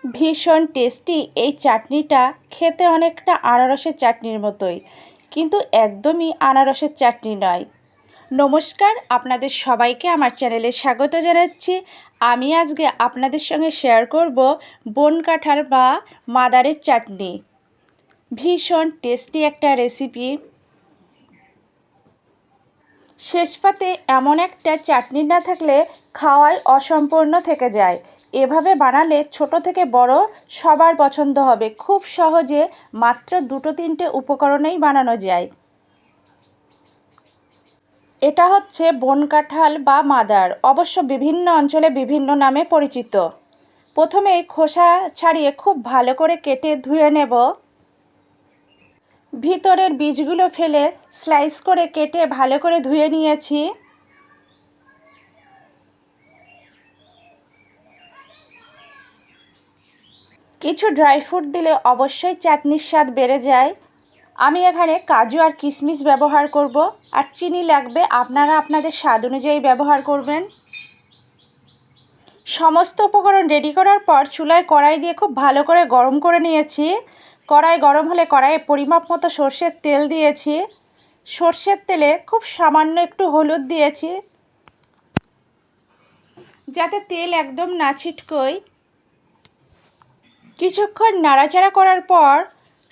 ভীষণ টেস্টি এই চাটনিটা খেতে অনেকটা আনারসের চাটনির মতোই, কিন্তু একদমই আনারসের চাটনি নয়। নমস্কার, আপনাদের সবাইকে আমার চ্যানেলে স্বাগত জানাচ্ছি। আমি আজকে আপনাদের সঙ্গে শেয়ার করব বন কাঁঠাল বা মাদারের চাটনি। ভীষণ টেস্টি একটা রেসিপি। শেষ পাতে এমন একটা চাটনি না থাকলে খাওয়াই অসম্পূর্ণ থেকে যায়। এভাবে বানালে ছোট থেকে বড় সবার পছন্দ হবে। খুব সহজে মাত্র 2-3টে উপকরণেই বানানো যায়। এটা হচ্ছে বন কাঁঠাল বা মাদার, অবশ্য বিভিন্ন অঞ্চলে বিভিন্ন নামে পরিচিত। প্রথমে খোসা ছাড়িয়ে খুব ভালো করে কেটে ধুয়ে নেব। ভিতরের বীজগুলো ফেলে স্লাইস করে কেটে ভালো করে ধুয়ে নিয়েছি। কিছু ড্রাই ফ্রুট দিলে অবশ্যই চাটনির স্বাদ বেড়ে যায়। আমি এখানে কাজু আর কিশমিশ ব্যবহার করব, আর চিনি লাগবে, আপনারা আপনাদের স্বাদ অনুযায়ী ব্যবহার করবেন। সমস্ত উপকরণ রেডি করার পর চুলায় কড়াই দিয়ে খুব ভালো করে গরম করে নিয়েছি। কড়াই গরম হলে কড়াইয়ে পরিমাপ মতো সর্ষের তেল দিয়েছি। সর্ষের তেলে খুব সামান্য একটু হলুদ দিয়েছি, যাতে তেল একদম না ছিটকোয়। কিছুক্ষণ নাড়াচাড়া করার পর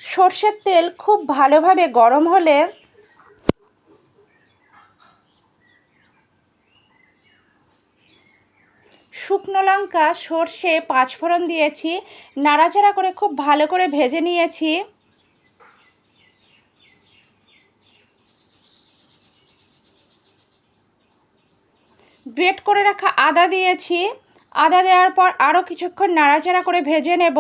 সর্ষের তেল খুব ভালোভাবে গরম হলে শুকনো লঙ্কা, সর্ষে, পাঁচফোড়ন দিয়েছি। নাড়াচাড়া করে খুব ভালো করে ভেজে নিয়েছি। গ্রেট করে রাখা আদা দিয়েছি। আদা দেওয়ার পর আরও কিছুক্ষণ নাড়াচাড়া করে ভেজে নেব।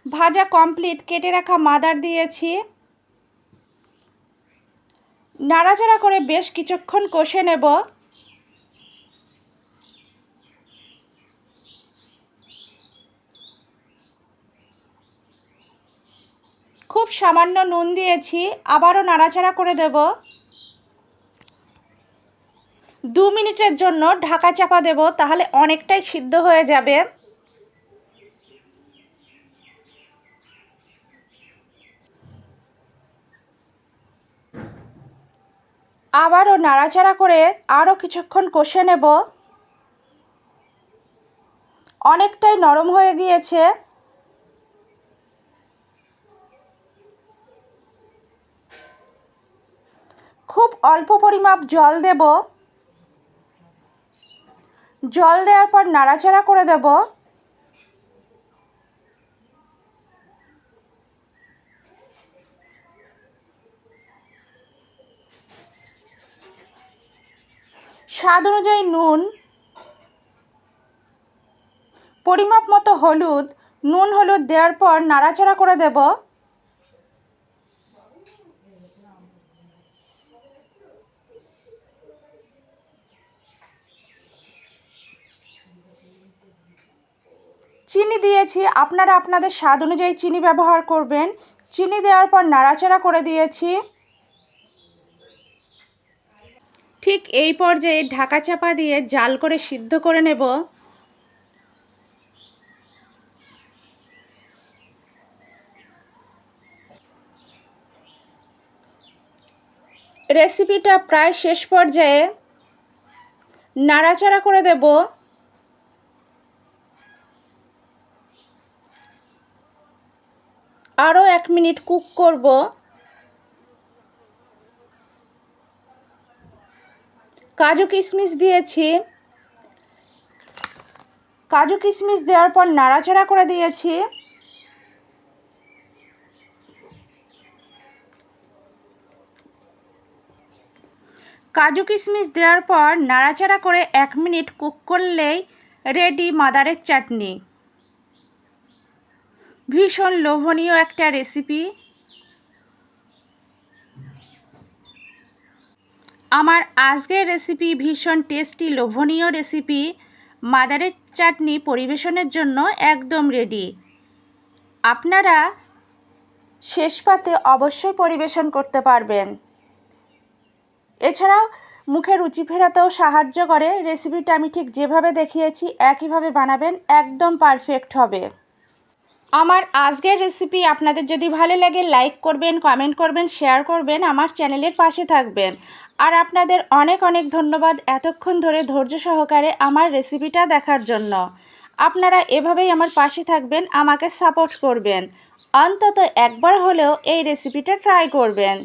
ভাজা কমপ্লিট, কেটে রাখা মাদার দিয়েছি। নাড়াচাড়া করে বেশ কিছুক্ষণ কষে নেব। খুব সামান্য নুন দিয়েছি, আবারও নাড়াচাড়া করে দেব। 2 মিনিটের জন্য ঢাকা চাপা দেব, তাহলে অনেকটাই সিদ্ধ হয়ে যাবে। আবারও নাড়াচাড়া করে আরও কিছুক্ষণ কষে নেব। অনেকটাই নরম হয়ে গিয়েছে। খুব অল্প পরিমাপ জল দেব। জল দেওয়ার পর নাড়াচাড়া করে দেব। স্বাদ অনুযায়ী নুন, পরিমাপ মতো হলুদ, নুন হলুদ দেওয়ার পর নাড়াচাড়া করে দেব। চিনি দিয়েছি, আপনারা আপনাদের স্বাদ অনুযায়ী চিনি ব্যবহার করবেন। চিনি দেওয়ার পর নাড়াচাড়া করে দিয়েছি। ঠিক এই পর্যায়ে ঢাকা চাপা দিয়ে জাল করে সিদ্ধ করে নেব। রেসিপিটা প্রায় শেষ পর্যায়ে, নাড়াচাড়া করে দেব। আরও 1 মিনিট কুক করব। কাজু কিশমিশ দিয়েছি। কাজু কিশমিশ দেওয়ার পর নাড়াচাড়া করে দিয়েছি। কাজু কিশমিশ দেওয়ার পর নাড়াচাড়া করে 1 মিনিট কুক করলেই রেডি মাদারের চাটনি। ভীষণ লোভনীয় একটা রেসিপি। আমার আজকের রেসিপি ভীষণ টেস্টি লোভনীয় রেসিপি। মাদারের চাটনি পরিবেশনের জন্য একদম রেডি। আপনারা শেষ পাতে অবশ্যই পরিবেশন করতে পারবেন। এছাড়াও মুখে রুচি ফেরাতেও সাহায্য করে। রেসিপিটা আমি ঠিক যেভাবে দেখিয়েছি একইভাবে বানাবেন, একদম পারফেক্ট হবে। আমার আজকের রেসিপি আপনাদের যদি ভালো লাগে লাইক করবেন, কমেন্ট করবেন, শেয়ার করবেন, আমার চ্যানেলের পাশে থাকবেন। আর আপনাদের অনেক অনেক ধন্যবাদ এতক্ষণ ধরে ধৈর্য সহকারে আমার রেসিপিটা দেখার জন্য। আপনারা এভাবেই আমার পাশে থাকবেন, আমাকে সাপোর্ট করবেন। অন্তত একবার হলেও এই রেসিপিটা ট্রাই করবেন।